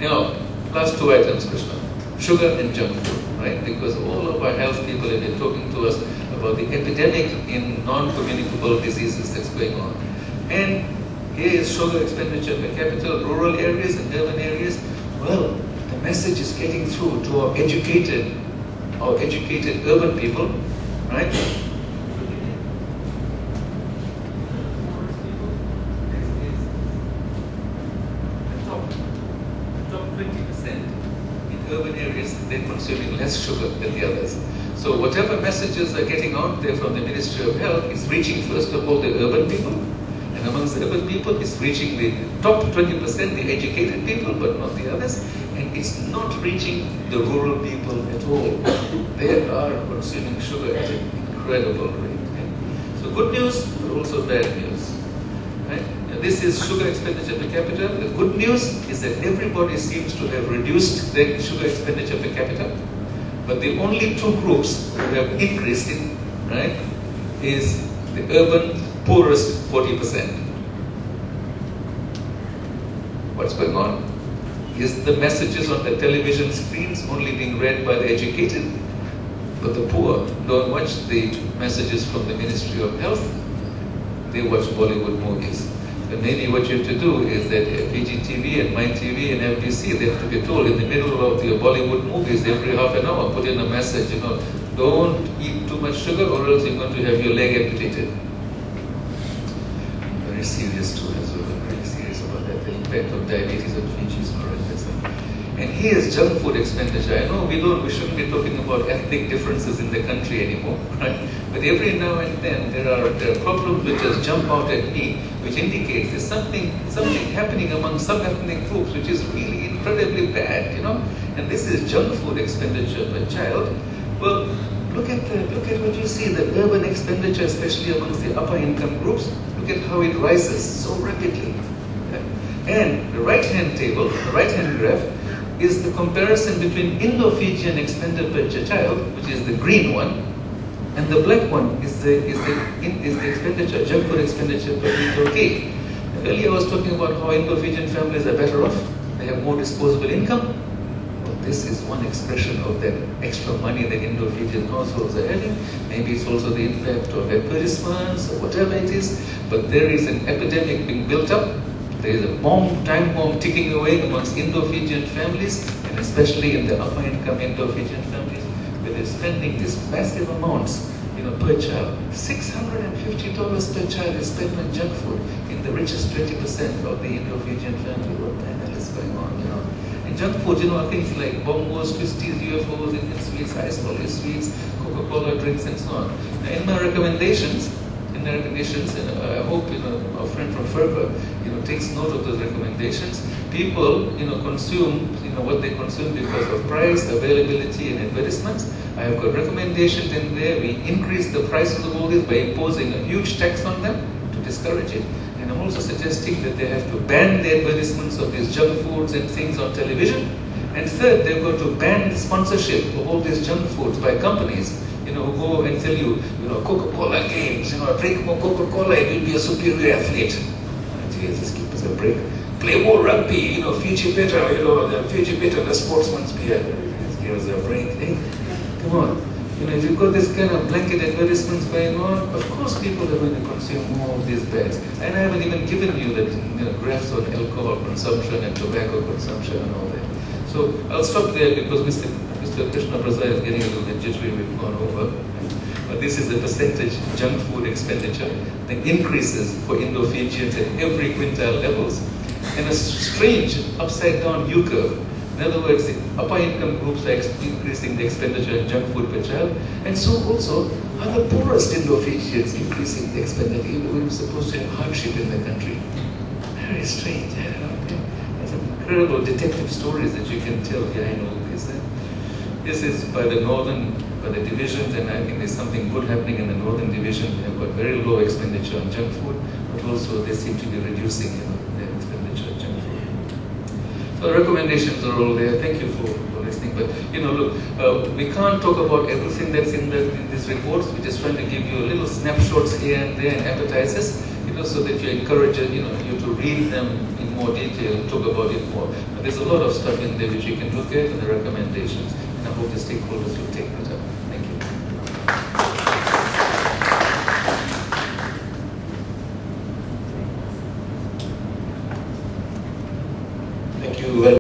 Last two items, Krishna. Sugar and junk food, right? Because all of our health people have been talking to us about the epidemic in non-communicable diseases that's going on. And here is sugar expenditure per capita, rural areas and urban areas. Well, the message is getting through to our educated urban people, right? The top 20% in urban areas, they're consuming less sugar than the others. So whatever messages are getting out there from the Ministry of Health is reaching first of all the urban people, and amongst the urban people it's reaching the top 20%, the educated people, but not the others, and it's not reaching the rural people at all. They are consuming sugar at an incredible rate. Right? So good news, but also bad news. Right? Now this is sugar expenditure per capita. The good news is that everybody seems to have reduced their sugar expenditure per capita. But the only two groups who have increased it, right, is the urban poorest 40%. What's going on? Is the messages on the television screens only being read by the educated? But the poor don't watch the messages from the Ministry of Health. They watch Bollywood movies. So maybe what you have to do is that Fiji TV and My TV and FBC, they have to be told in the middle of the Bollywood movies every half an hour, put in a message, don't eat too much sugar or else you're going to have your leg amputated. Very serious too as well, very serious about that. The impact of diabetes on Fiji is horrendous. And here's junk food expenditure. I know we shouldn't be talking about ethnic differences in the country anymore, right? But every now and then there are problems which just jump out at me, which indicates there's something happening among some ethnic groups which is really incredibly bad, And this is junk food expenditure per child. Well, look at what you see, the urban expenditure, especially amongst the upper income groups. Look at how it rises so rapidly. And the right-hand table, the right-hand graph, is the comparison between Indo-Fijian expenditure per child, which is the green one, and the black one is the expenditure, junk food expenditure per Indo-K. Earlier I was talking about how Indo-Fijian families are better off. They have more disposable income. Well, this is one expression of that extra money that Indo-Fijian households are having. Maybe it's also the impact of advertisements or whatever it is, but there is an epidemic being built up. There is a time bomb ticking away amongst Indo-Fijian families, and especially in the upper income Indo-Fijian families, where they're spending these massive amounts, per child. $650 per child is spent on junk food in the richest 20% of the Indo-Fijian family. What the hell is going on, And junk food, are things like bombos, twisties, UFOs, Indian sweets, ice lolly sweets, Coca-Cola drinks, and so on. Now, in my recommendations, and I hope our friend from FERPA takes note of those recommendations. People consume what they consume because of price, availability, and advertisements. I have got recommendations in there. We increase the prices of all this by imposing a huge tax on them to discourage it. And I'm also suggesting that they have to ban the advertisements of these junk foods and things on television. And third, they've got to ban the sponsorship of all these junk foods by companies who go and tell you, Coca-Cola games, drink more Coca-Cola and you'll be a superior athlete. Jesus, give us a break. Play more rugby, Fiji better, the Fiji better, the sportsman's beer. Give us a break. Hey, come on. If you've got this kind of blanket advertisements going on, of course people are going to consume more of these bags. And I haven't even given you the graphs on alcohol consumption and tobacco consumption and all that. So I'll stop there because Mr. Krishna Prasad is getting a little bit jittery. We've gone over. But this is the percentage junk food expenditure that increases for Indo-Fijians at every quintile levels. And a strange upside down U curve. In other words, the upper income groups are increasing the expenditure in junk food per child, and so also are the poorest Indo-Fijians increasing the expenditure, even when we're supposed to have hardship in the country. Very strange. There's some incredible detective stories that you can tell behind all this. This is by the divisions, and I think there's something good happening in the northern division. They have got very low expenditure on junk food, but also they seem to be reducing their expenditure on junk food. So the recommendations are all there. Thank you for listening. But look, we can't talk about everything that's in these reports. We're just trying to give you little snapshots here and there and appetizers, so that you encourage you to read them in in more detail and talk about it more. But there's a lot of stuff in there which you can look at and the recommendations. And I hope the stakeholders will take that up. Thank you. Thank you.